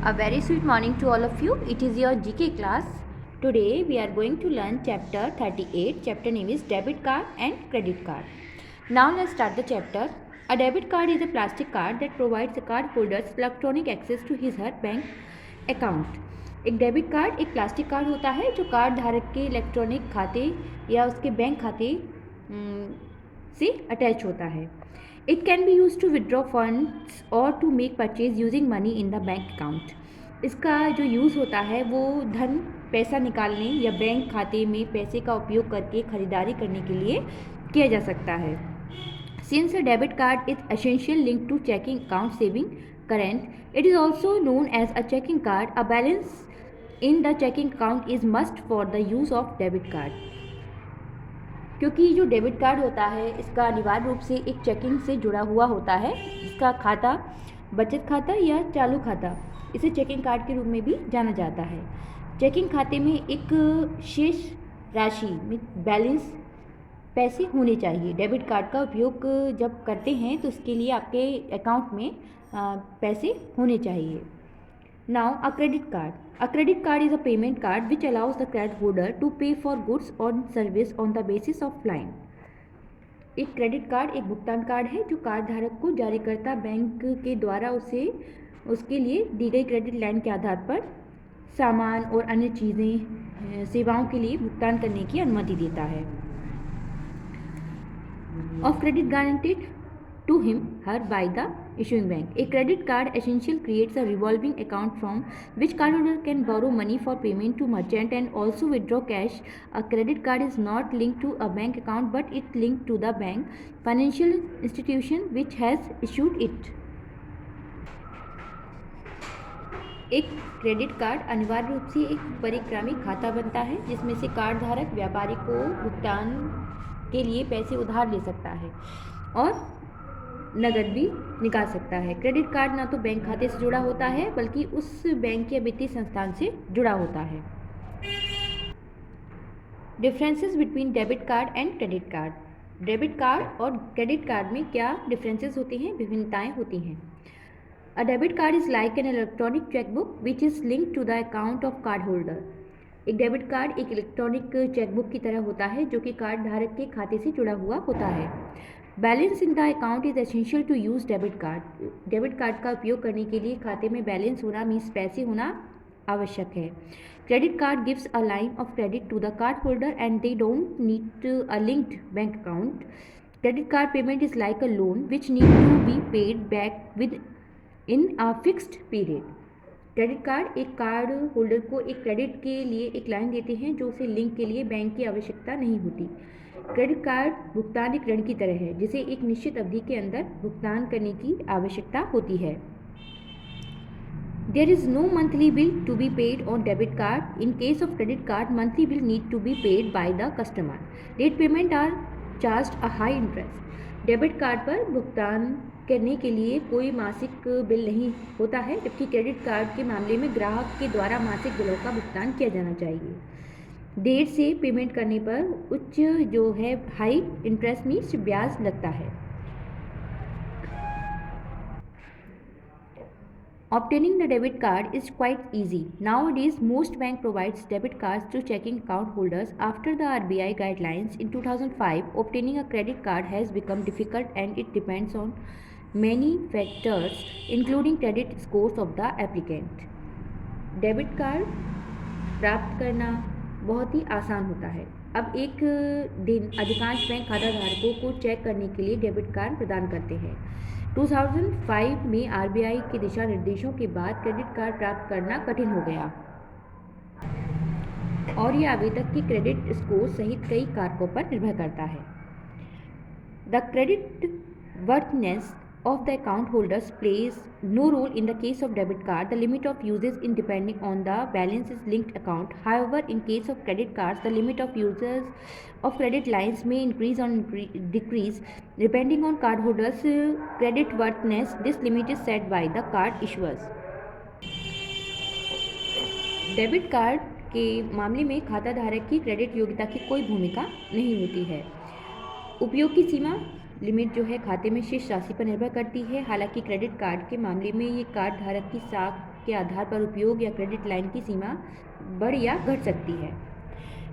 A very sweet morning to all of you. It is your GK class. Today we are going to learn chapter 38. Chapter name is debit card and credit card. Now let's start the chapter. A debit card is a plastic card that provides the card holders electronic access to his her bank account. एक debit card एक plastic card होता है जो card धारक के electronic खाते या उसके बैंक खाते से अटैच होता है. It can be used to withdraw funds or to make purchase using money in the bank account. इसका जो यूज़ होता है वो पैसा निकालने या बैंक खाते में पैसे का उपयोग करके खरीदारी करने के लिए किया जा सकता है. Since a debit card is essential linked to checking account saving current, it is also known as a checking card. A balance in the checking account is must for the use of debit card. क्योंकि जो debit card होता है इसका अनिवार्य रूप से एक checking से जुड़ा हुआ होता है, जिसका खाता बचत खाता या चालू खाता, इसे चेकिंग कार्ड के रूप में भी जाना जाता है. चेकिंग खाते में एक शेष राशि में बैलेंस पैसे होने चाहिए. डेबिट कार्ड का उपयोग जब करते हैं तो उसके लिए आपके अकाउंट में पैसे होने चाहिए. Now, a credit card. A credit card is a payment card which allows the card holder to pay for goods or service on the basis of line. एक क्रेडिट कार्ड एक भुगतान कार्ड है जो card धारक को जारीकर्ता bank के द्वारा उसके लिए दी गई क्रेडिट लाइन के आधार पर सामान और अन्य चीज़ें सेवाओं के लिए भुगतान करने की अनुमति देता है. Of credit guaranteed to him her by the issuing bank. A credit card essential creates a revolving account from which cardholder can borrow money for payment to merchant and also withdraw cash. A credit card is not linked to a bank account but it linked to the bank financial institution which has issued it. एक credit card अनिवार्य रूप से एक परिक्रामी खाता बनता है जिसमें से कार्ड धारक व्यापारी को भुगतान के लिए पैसे उधार ले सकता है और नगद भी निकाल सकता है. क्रेडिट कार्ड ना तो बैंक खाते से जुड़ा होता है बल्कि उस बैंक या वित्तीय संस्थान से जुड़ा होता है. Differences between debit card and credit card. Debit card और क्रेडिट कार्ड में क्या डिफरेंसेस होते हैं, विभिन्नताएं होती हैं. A debit card is like an electronic chequebook which is linked to the account of card holder. एक डेबिट कार्ड एक इलेक्ट्रॉनिक चेकबुक की तरह होता है जो कि कार्ड धारक के खाते से जुड़ा हुआ होता है. Balance in the account is essential to use debit card. Debit card का उपयोग करने के लिए खाते में बैलेंस होना मीन्स पैसे होना आवश्यक है. Credit card gives a line of credit to the card holder and they don't need a linked bank account. Credit card payment is like a loan which need to be paid back within a fixed period. Credit card एक card holder को एक credit के लिए एक line देते हैं जो उसे लिंक के लिए बैंक की आवश्यकता नहीं होती. क्रेडिट कार्ड भुगतान एक ऋण की तरह है जिसे एक निश्चित अवधि के अंदर भुगतान करने की आवश्यकता होती है. There is no monthly bill to be paid on debit card. In case of credit card, monthly bill need to be paid by the customer. Late payment are charged a high interest. Debit card पर भुगतान करने के लिए कोई मासिक bill नहीं होता है जबकि क्रेडिट कार्ड के मामले में ग्राहक के द्वारा मासिक बिलों का भुगतान किया जाना चाहिए. देर से पेमेंट करने पर उच्च जो है हाई इंटरेस्ट मीन्स ब्याज लगता है. Obtaining the debit card is quite easy. Nowadays, most bank provides debit cards to checking account holders. After the RBI guidelines in 2005, obtaining a credit card has become difficult and it depends on many factors, including credit scores of the applicant. Debit card प्राप्त करना बहुत ही आसान होता है. अब एक दिन अधिकांश बैंक खाता धारकों को चेक करने के लिए डेबिट कार्ड प्रदान करते हैं. 2005 में आरबीआई के दिशा निर्देशों के बाद क्रेडिट कार्ड प्राप्त करना कठिन हो गया और ये आवेदक के क्रेडिट स्कोर सहित कई कारकों पर निर्भर करता है. The credit वर्थनेस of the account holders plays no role in the case of debit card. The limit of uses in depending on the balance is linked account. However, in case of credit cards, the limit of users of credit lines may increase or decrease depending on cardholders' credit worthiness. This limit is set by the card issuers. Debit card के मामले में खाता धारक की credit योग्यता की कोई भूमिका नहीं होती है. उपयोग की सीमा लिमिट जो है खाते में शेष राशि पर निर्भर करती है. हालांकि क्रेडिट कार्ड के मामले में ये कार्ड धारक की साख के आधार पर उपयोग या क्रेडिट लाइन की सीमा बढ़ या घट सकती है।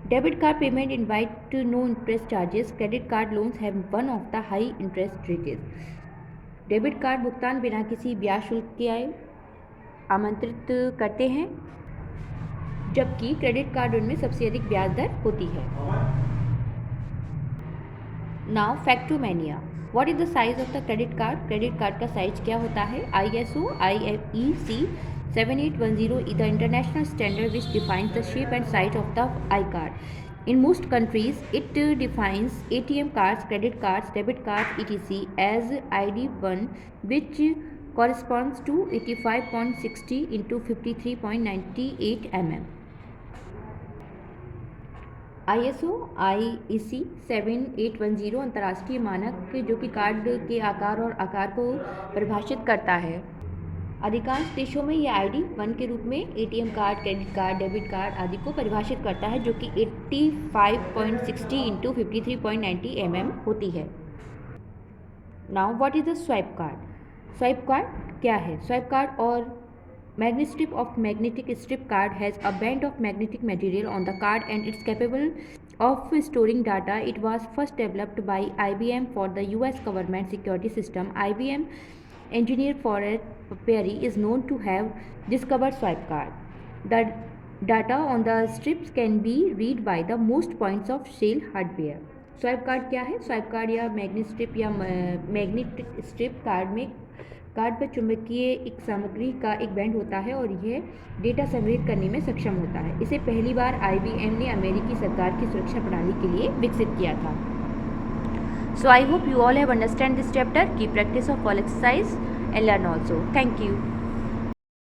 Debit card payment invite no interest charges. Credit card loans have one of the high interest rates. Debit card भुगतान बिना किसी ब्याज शुल्क के आमंत्रित करते हैं, जबकि क्रेडिट कार्ड उनमें सबसे अधिक ब्याज दर होती है। Now factomania. What is the size of the credit card? Credit card का साइज क्या होता है? ISO IEC 7810 is the international standard which defines the shape and size of the iCard. In most countries, it defines ATM cards, credit cards, debit cards, etc. as ID1, which corresponds to 85.60 into 53.98 mm. ISO IEC 7810 अंतर्राष्ट्रीय मानक जो कि card के आकार और आकार को परिभाषित करता है। अधिकांश देशों में यह ID1 के रूप में ATM card, credit card, debit card आदि को परिभाषित करता है, जो कि 85.60 इंटू 53.90 mm होती है। Now what is the swipe card? Swipe card क्या है? स्वाइप कार्ड और magnetic strip of magnetic strip card has a band of magnetic material on the card and it's capable of storing data. It was first developed by IBM for the US government security system. IBM engineer Forrest Perry is known to have discovered swipe card. The data on the strips can be read by the most points of shell hardware. Swipe card क्या है? Swipe card या magnetic strip card पर चुंबकीय एक सामग्री का एक band होता है और यह डेटा संग्रहित करने में सक्षम होता है। इसे पहली बार IBM ने अमेरिकी सरकार की सुरक्षा प्रणाली के लिए विकसित किया था। So I hope you all have understand this chapter. Keep practice of all exercise and learn also. Thank you.